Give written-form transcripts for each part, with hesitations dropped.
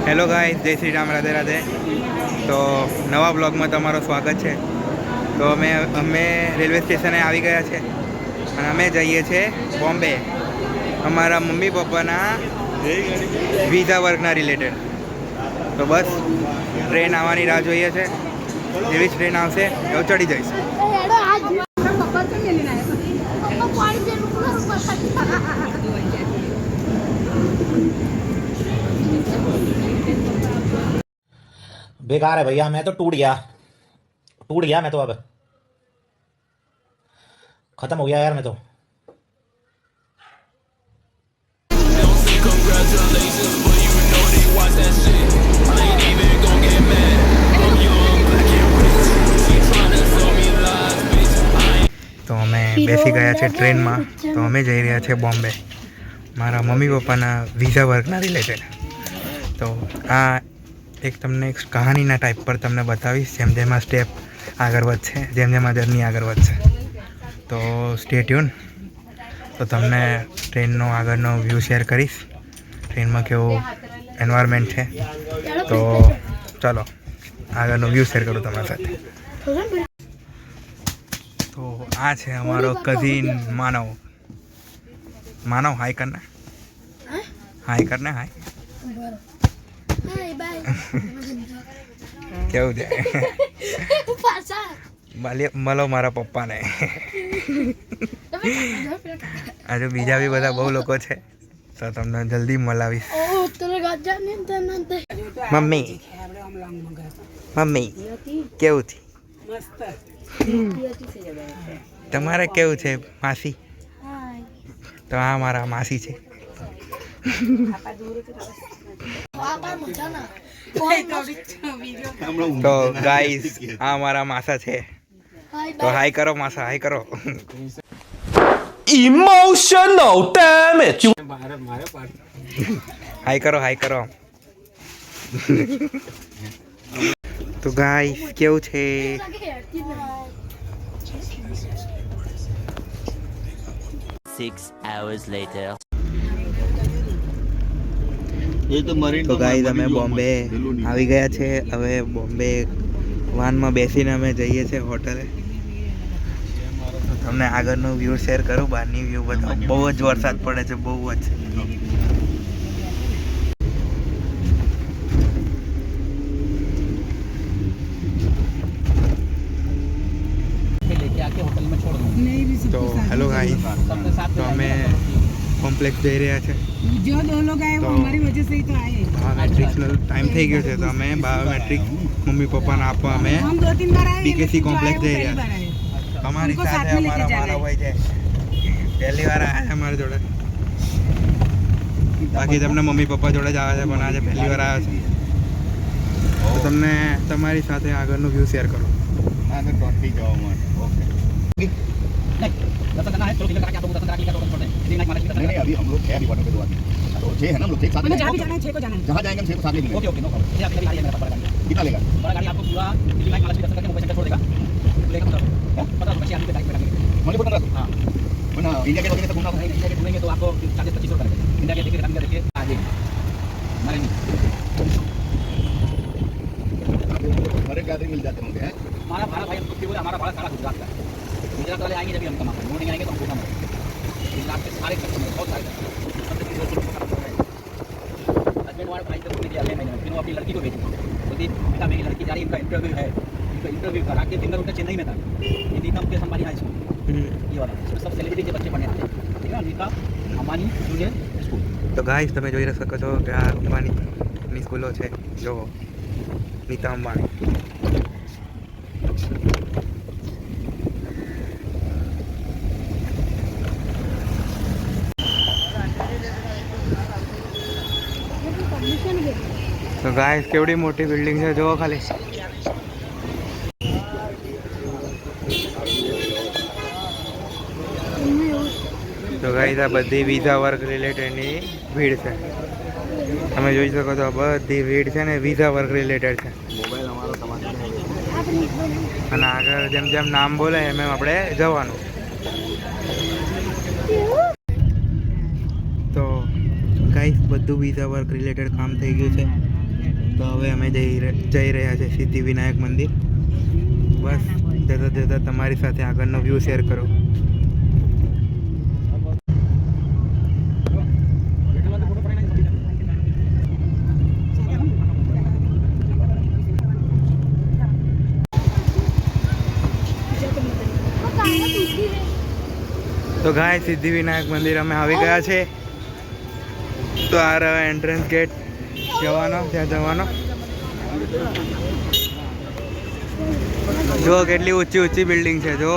Hello guys, જય શ્રી રામ, રાધે રાધે. તો નવા બ્લોગમાં તમારું સ્વાગત છે. તો અમે રેલવે સ્ટેશને આવી ગયા છે અને અમે જઈએ છીએ બોમ્બે અમારા મમ્મી પપ્પાના વિઝા વર્કના રિલેટેડ. તો બસ ટ્રેન આવવાની રાહ જોઈએ છે. જેવી જ ટ્રેન આવશે એવું ચડી જઈશું. बेकार है भैया, मैं तो टूट गया मैं तो, अब खत्म हो गया यार मैं तो. તો અમે બેસી ગયા છે ટ્રેનમાં. તો અમે જઈ રહ્યા છીએ બોમ્બે મારા મમ્મી પપ્પાના વિઝા વર્કના રિલેટેડ. તો આ એક તમને એક કહાનીના ટાઈપ પર તમને બતાવીશ, જેમ જેમ આ સ્ટેપ આગળ વધશે, જેમ જેમ આ જર્ની આગળ વધશે. તો સ્ટે ટ્યુન. તો તમને ટ્રેનનો આગળનો વ્યૂ શેર કરીશ, ટ્રેનમાં કેવું એન્વાયરમેન્ટ છે. તો ચાલો આગળનો વ્યૂ શેર કરું તમારી સાથે. તો આ છે અમારો કઝિન માનવ. હાય કરને, હાય. કેવું છે? મળો મારા પપ્પાને. આજે બીજા બી બધા બહુ લોકો છે, તો તમને જલ્દી મળાવીશ. મમ્મી કેવું છે? તમારે કેવું છે માસી? તો આ મારા માસી છે. તો ગાઈસ આ મારા માસા છે. તો હાય કરો માસા, હાય કરો. Emotional damage. હાય કરો. તો ગાઈસ કેવું છે? Hours later. તો ગાઈસ અમે બોમ્બે આવી ગયા છે. હવે બોમ્બે વાનમાં બેસીને અમે જઈએ છીએ હોટલે. તો તમને આગળનો વ્યૂ શેર કરું, બહારની વ્યૂ બતાવું. બહુ જ વરસાદ પડે છે, બહુ જ. તો હેલો ગાઈસ, તો અમે કોમ્પ્લેક્સ જઈ રહ્યા છે. जो दो लोग आए वो हमारी वजह से ही तो आए. બાયોમેટ્રિક્સનો ટાઈમ થઈ ગયો છે, તો અમે બાયોમેટ્રિક મમ્મી પપ્પાને આપવા અમે हम 2-3 बार आए. BKC કોમ્પ્લેક્સ જઈ पहली રહ્યા बार છે. आए. અમારી ઉनको સાથે સાથ મેં અમારા લેકે જાના માનવભાઈ છે, પહેલી વાર આવ્યા છે અમારી જોડે. બાકી તમને મમ્મી પપ્પા જોડે જ આવે છે, પણ આજે પહેલી વાર આવ્યા છે. તો તમને તમારી સાથે આગળનું વ્યૂ શેર કરું. नहीं अभी हम लोग है अभी बॉर्डर पे 2 आदमी तो 6 है ना हम लोग 6 साथ हमें जहाँ भी जाना है 6 को जाना है. जहाँ जाएंगे हम 6 को साथ में मिलेंगे ओके नो प्रॉब्लम. ये आपकी गाड़ी है मेरा, बड़ा गाड़ी है. कितना लेगा बड़ा गाड़ी आपको पूरा दिल्ली लाइन महालक्ष्मी दर्शन करके मुंबई सेंटर छोड़ देगा. लेगा 15 रुपये आदमी पे गाड़ी पे लगेगा. मणिपुर 1500 हाँ, वरना इंडिया गेट वगैरह तक घूमना नहीं इंडिया गेट घूमेंगे तो आपको चार्जेस 25 रुपये लगेगा. इंडिया गेट देखिए आगे मरेंगे. हर एक गाड़ी मिल जाते होंगे हैं हमारा भाड़ा भाई हमको बोले, हमारा भाड़ा सारा गुजरात का है. गुजरात वाले आएंगे जब हम कमा पाएंगे, वो नहीं आएंगे तो हमको कम होगा. गुजरात के सारे कस्टमर बहुत सारे हस्बैंड वाइफ भाई तक मुझे अगले महीने में फिर वो अपनी लड़की को भेजी. बोलती बेटा मेरी लड़की जा रही है, इनका इंटरव्यू है. इनका इंटरव्यू करा के फिंगर उनका चेन्नई में था. ये नीता मुकेश अंबानी हाई स्कूल, ये वाला इसमें सब सेलिब्रिटी के बच्चे पढ़ने आते हैं. ठीक है, नीता अंबानी जूनियर स्कूल. તો ગાઈસ તમે જોઈ શકો છો કે આ અંબાણીની સ્કૂલો છે. જો નીતા અંબાણી. તો ગાઈસ કેવડી મોટી બિલ્ડિંગ છે, જોવો ખાલી. તો ગાઈસ આ બધી વિઝા વર્ક રિલેટેડની ભીડ છે. તમે જોઈ શકો છો બધી ભીડ છે ને વિઝા વર્ક રિલેટેડ છે. અને આગળ જેમ જેમ નામ બોલે એમ એમ આપણે જવાનું. તો ગાઈસ બધું વિઝા વર્ક રિલેટેડ કામ થઈ ગયું છે. તો હવે અમે જઈ રહ્યા છે સિદ્ધિવિનાયક મંદિર. બસ જતા જતા તમારી સાથે આગળનો વ્યૂ શેર કરો. તો ગાય સિદ્ધિવિનાયક મંદિર અમે આવી ગયા છે. તો આ રહ્યો એન્ટ્રન્સ ગેટ જવાનો, ત્યાં જવાનો. જો કેટલી ઊંચી ઊંચી બિલ્ડિંગ છે જો.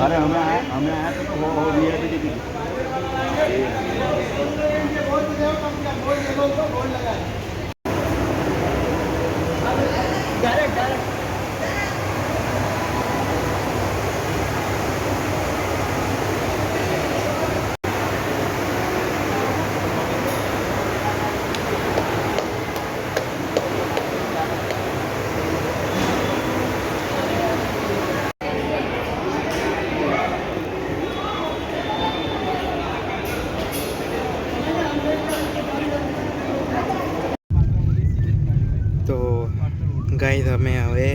अरे हमें आया तो वो VIP टिकट તો ગાઈસ અમે હવે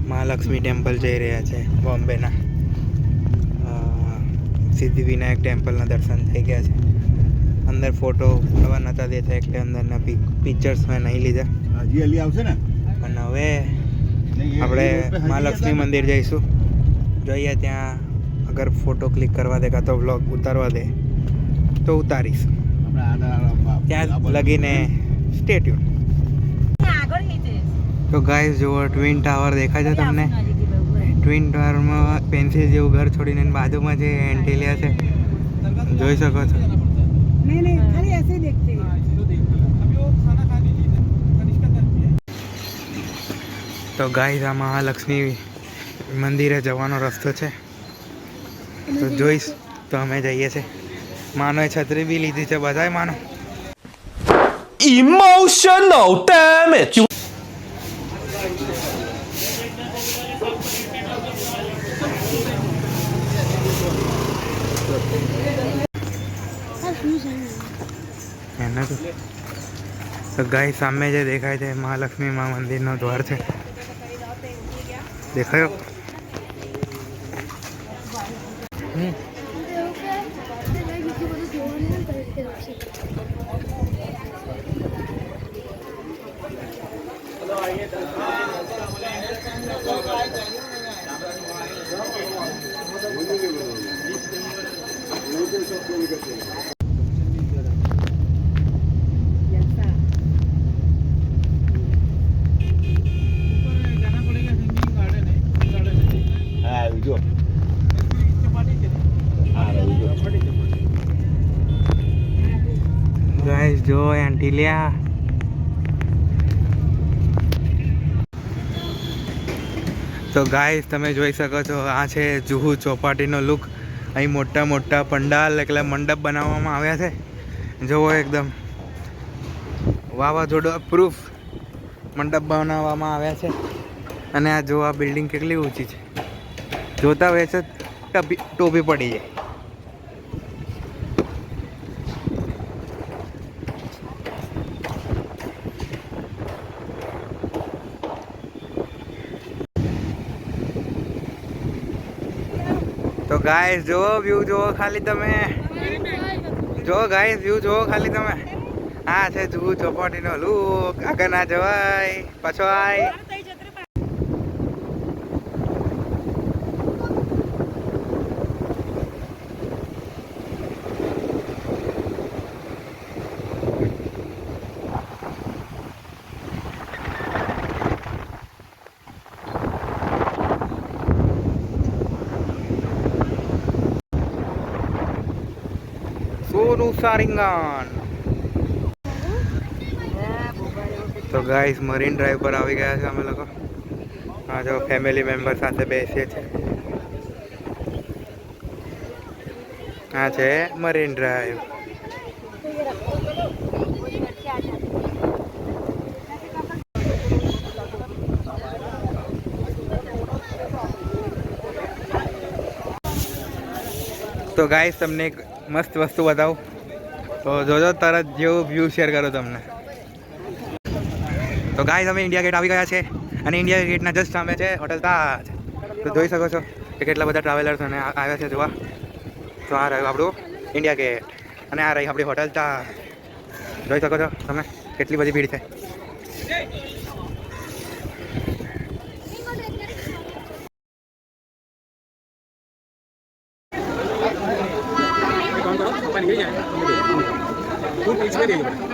મહાલક્ષ્મી ટેમ્પલ જઈ રહ્યા છે બોમ્બેના. સિદ્ધિવિનાયક ટેમ્પલના દર્શન થઈ ગયા છે. અંદર ફોટો પાડવા નહોતા દેતા એટલે અંદરના પિક્ચર્સ મેં નહીં લીધા. હજી અલી આવશે ને. અને હવે આપણે મહાલક્ષ્મી મંદિર જઈશું. જોઈએ ત્યાં અગર ફોટો ક્લિક કરવા દે કાં તો વ્લોગ ઉતારવા દે તો ઉતારીશ. ત્યાં લગીને સ્ટે ટ્યુન. તો ગાઈસ જુઓ ટ્વિન ટાવર દેખાય છે તમને. ટ્વિન ટાવરમાં પેન્સિલ જેવું ઘર છોડીને બાજુમાં જે એન્ટિલિયા છે જોઈ શકો છો. नहीं नहीं खाली ऐसे ही देखते हैं. તો ગાઈસ આ મહાલક્ષ્મી મંદિરે જવાનો રસ્તો છે. તો જોઈશ તો અમે જઈએ છીએ. માનોએ છત્રી બી લીધી છે બધાય માનો. Emotional damage. એના તો ગાય સામે જે દેખાય છે મહાલક્ષ્મી મા મંદિરનો દ્વાર છે. દેખાયો? જો ગાઈસ જો એન્ટિલિયા. તો ગાઈસ તમે જોઈ શકો છો આ છે જુહુ ચોપાટીનો લુક. અહીં મોટા મોટા પંડાલ એટલે મંડપ બનાવવામાં આવ્યા છે. જુઓ એકદમ વાવાઝોડા પ્રૂફ મંડપ બનાવવામાં આવ્યા છે. અને આ જો આ બિલ્ડિંગ કેટલી ઊંચી છે જોતા વેચ ટોપી પડી જાય. તો ગાઈસ જો વ્યૂ જુઓ ખાલી તમે. જો ગાઈસ વ્યૂ જુઓ ખાલી તમે. આ છે જુહુ ચોપાટીનો લુક. આગળ ના જવાય પાછો આય. સોનું સારિંગાન. તો ગાઈસ મરીન ડ્રાઈવ પર આવી ગયા છે અમે લોકો. હા જો ફેમિલી મેમ્બર સાથે બેસીએ છીએ. આ છે મરીન ડ્રાઈવ. તો ગાઈસ તમને એક મસ્ત વસ્તુ બતાવું તો જોજો તરત જેવું વ્યૂ શેર કરો તમને. તો ગાઈસ અમે ઇન્ડિયા ગેટ આવી ગયા છે અને ઇન્ડિયા ગેટના જસ્ટ સામે છે હોટલ તાજ. તો જોઈ શકો છો કે કેટલા બધા ટ્રાવેલર્સ અને આવ્યા છે જોવા. તો આ રહ્યું આપણું ઇન્ડિયા ગેટ અને આ રહી આપણી હોટલ તાજ. જોઈ શકો છો તમે કેટલી બધી ભીડ છે. ફૂલ પીચ में